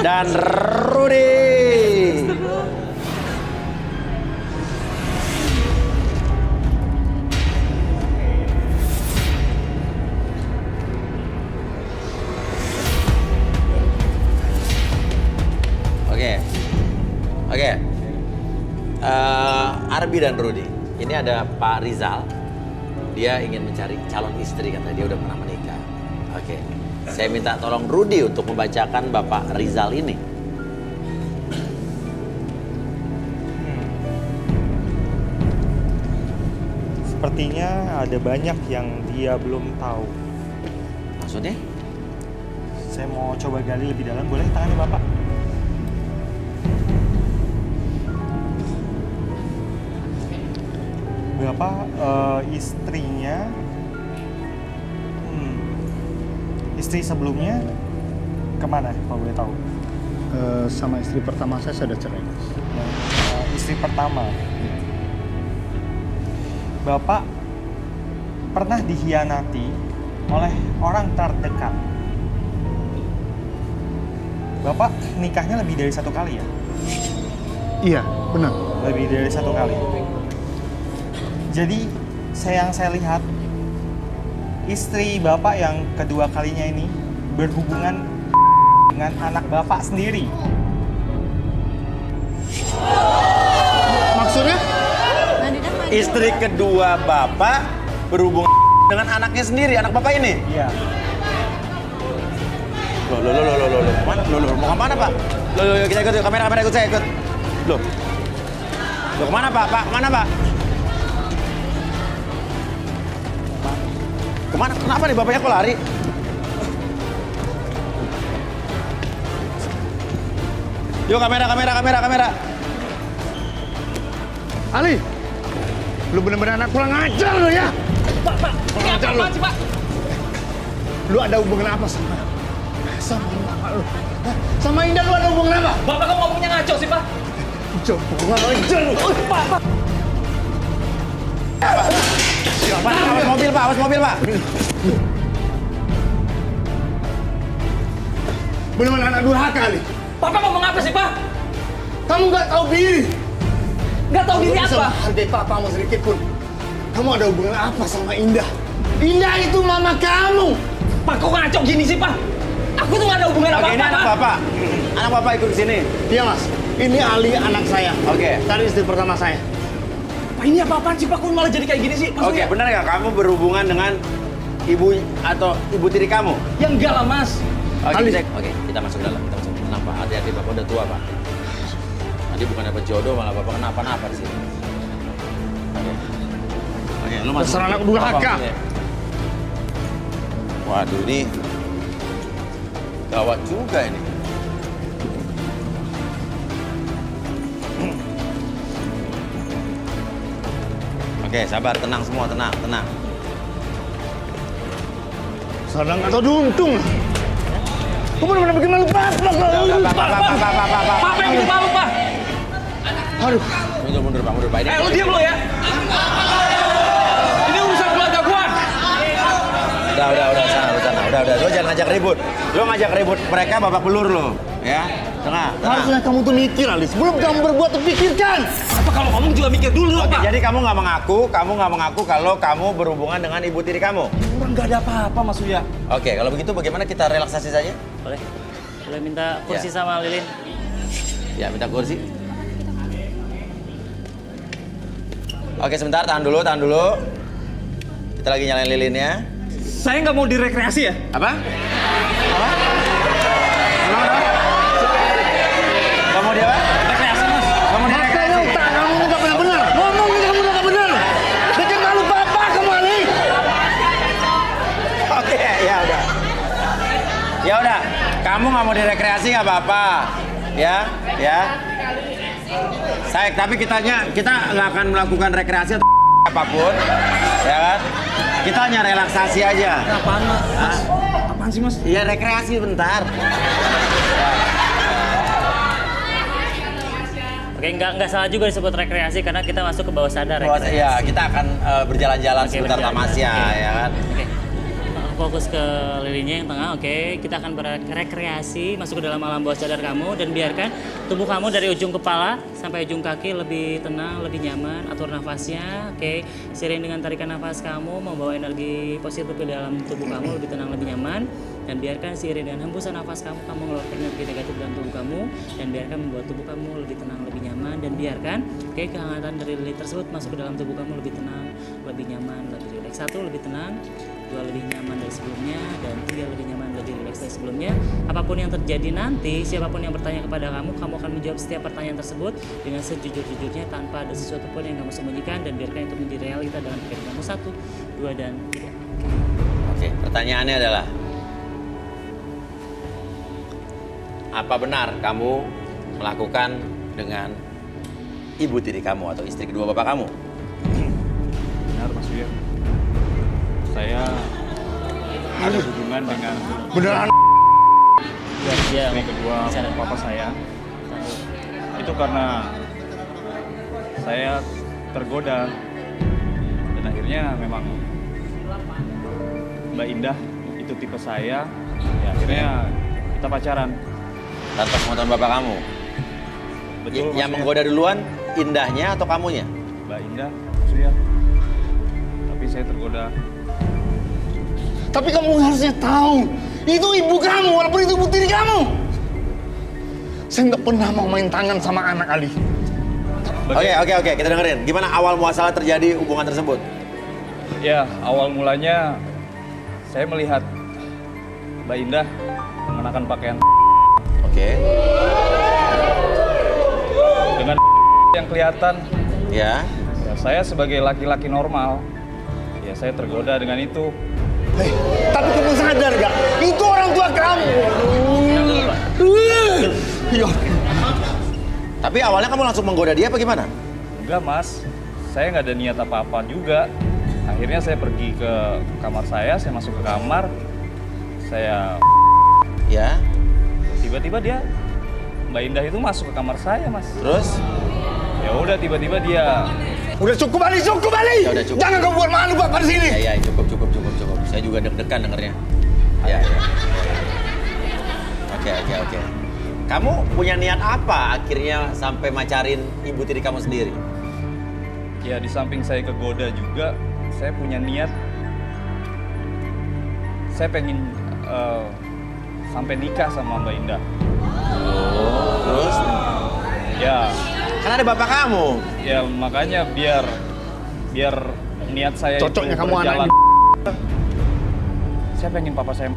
dan Rudy. Oke. Arbi dan Rudy. Ini ada Pak Rizal. Dia ingin mencari calon istri, katanya dia udah pernah menikah. Oke. Saya minta tolong Rudy untuk membacakan Bapak Rizal ini. Sepertinya ada banyak yang dia belum tahu. Maksudnya? Saya mau coba gali lebih dalam, boleh tangannya Bapak? Bapak istrinya, istri sebelumnya kemana kalau boleh tahu? Sama istri pertama saya sudah cerai. Istri pertama. Bapak pernah dikhianati oleh orang terdekat. Bapak nikahnya lebih dari satu kali ya? Iya, benar. Lebih dari satu kali. Jadi yang saya lihat, istri Bapak yang kedua kalinya ini berhubungan dengan anak Bapak sendiri. Maksudnya? Istri kedua Bapak berhubungan dengan anaknya sendiri, anak Bapak ini? Iya. Loh, mana? Loh, mau kemana Pak? Loh, kita ikut, kamera ikut saya, ikut. Loh, kemana Pak? Pak, kemana Pak? Kemana? Kenapa nih Bapaknya kok lari? Yuk kamera. Ali, lu bener-bener anak kurang ajar lu ya. Pak, ini apa sih Pak? Lu ada hubungan apa sama lu? Sama Indah lu ada hubungan apa? Bapak kok ngomongnya ngaco sih Pak? Jangan ajar lu. Pak. Pak, awas mobil Pak. Bener-bener anak durhaka, Ali. Bapak ngomong apa sih Pak? Kamu nggak tahu diri. Nggak tahu diri Kamu bisa apa? menghargai papamu sedikit pun. Kamu ada hubungan apa sama Indah? Indah itu mama kamu. Pak kok ngaco gini sih Pak? Aku tuh nggak ada hubungan Oke, apa-apa ini anak Pak. Bapak. Anak Bapak ikut ke sini. Iya, Mas. Ini Ali anak saya. Oke. Tadi istri pertama saya. Pak ini apa-apaan sih Pak? Kok malah jadi kayak gini sih? Oke, benar nggak kamu berhubungan dengan ibu atau ibu tiri kamu? Ya enggak lah Mas. Oke, kita masuk dalam. Tenang Pak, hati-hati Bapak udah tua Pak. Nanti bukan dapat jodoh malah Bapak kenapa-napa di sini. Oke, lu masuk. Dasar anak durhaka. Waduh, ini gawat juga ini. Oke, sabar, tenang semua, tenang. Sadang atau diuntung. Kamu benar-benar bikin malu Pak. Pak yang bikin malu Pak. Aduh. Mundur Pak. Ini Lu diam lo ya. Ini urusan keluarga gua. Udah. Lo jangan ngajak ribut. Lo ngajak ribut mereka babak belur lo, ya. Tengah. Harusnya kamu tuh mikir, Ali. Sebelum kamu berbuat, tuh pikirkan. Apa kalau ngomong juga mikir dulu Oke, Pak? jadi kamu nggak mengaku kalau kamu berhubungan dengan ibu tiri kamu. Orang nggak ada apa-apa Mas Uya. Oke, kalau begitu bagaimana kita relaksasi saja? Boleh minta kursi sama Lilin? Ya, minta kursi. Oke, sebentar, tahan dulu. Kita lagi nyalain lilinnya. Saya nggak mau direkreasi ya? Apa? Kamu dia apa? Rekreasi Mas. Kamu dia Makanya rekreasi? tak, kamu nggak pernah benar. Ngomong nih kamu nggak benar. Bikin malu Papa kamu, Ali. Oke, ya udah. Kamu nggak mau direkreasi nggak apa-apa, ya. Tapi kita nggak akan melakukan rekreasi atau apapun, ya kan? Kita hanya relaksasi aja. Apaan Mas? Apaan sih Mas? Iya, rekreasi bentar. Oke, nggak salah juga disebut rekreasi karena kita masuk ke bawah sadar Iya, kita akan berjalan-jalan Oke, sebentar berjalan-jalan. tamasya, Oke. ya kan? Oke. fokus ke lilinnya yang tengah, oke. Kita akan berekreasi, masuk ke dalam alam bawah sadar kamu dan biarkan tubuh kamu dari ujung kepala sampai ujung kaki lebih tenang, lebih nyaman. Atur nafasnya, oke. Seiring dengan tarikan nafas kamu membawa energi positif ke dalam tubuh kamu lebih tenang, lebih nyaman. Dan biarkan seiring dengan hembusan nafas kamu mengeluarkan energi negatif dalam tubuh kamu dan biarkan membuat tubuh kamu lebih tenang, lebih nyaman dan biarkan kehangatan dari lilin tersebut masuk ke dalam tubuh kamu lebih tenang, lebih nyaman, lebih rileks. 1 lebih tenang, 2 lebih nyaman dari sebelumnya, dan 3 lebih nyaman, lebih rileks dari sebelumnya. Apapun yang terjadi nanti, siapapun yang bertanya kepada kamu akan menjawab setiap pertanyaan tersebut dengan sejujur-jujurnya tanpa ada sesuatu pun yang kamu sembunyikan dan biarkan itu menjadi realita dalam pikiran kamu. 1, 2, dan 3. Oke, pertanyaannya adalah apa benar kamu melakukan dengan ibu tiri kamu atau istri kedua bapak kamu? Benar Mas Wiyah. Saya ada hubungan dengan Beneran? Ya, istri kedua bicara. papa saya. Itu karena saya tergoda dan akhirnya memang Mbak Indah itu tipe saya. Ya akhirnya kita pacaran. Tanpa pengetahuan bapak kamu? Betul. Mas Yang Wiyah. menggoda duluan Indahnya atau kamunya? Mbak Indah, Mas Wiyah. Tapi saya tergoda. Tapi kamu harusnya tahu, itu ibu kamu, walaupun itu ibu tiri kamu. Saya nggak pernah mau main tangan sama anak Ali. Oke, kita dengerin. Gimana awal muasalah terjadi hubungan tersebut? Ya, awal mulanya saya melihat Mbak Indah mengenakan pakaian Oke. dengan yang kelihatan. Ya. Ya, saya sebagai laki-laki normal, ya saya tergoda dengan itu. Hei, tapi kamu sadar gak? Itu orang tua kamu. Iya. Tapi awalnya kamu langsung menggoda dia apa gimana? Enggak mas, saya nggak ada niat apa-apa juga. Akhirnya saya pergi ke kamar saya masuk ke kamar, saya Ya. tiba-tiba dia, Mbak Indah itu masuk ke kamar saya mas. Terus? Ya udah tiba-tiba dia, Udah cukup Ali, cukup Ali. Ya udah, cukup. Jangan kamu buat malu Bapak di sini. Ya, cukup. Saya juga deg-degan dengernya. Ya. Oke. Kamu punya niat apa akhirnya sampai macarin ibu tiri kamu sendiri? ya di samping saya kegoda juga, saya punya niat, saya pengen sampai nikah sama Mbak Indah. Terus? Ya, Kan ada bapak kamu. ya makanya biar niat saya Cocoknya itu kamu anak berjalan. Saya pengen papa saya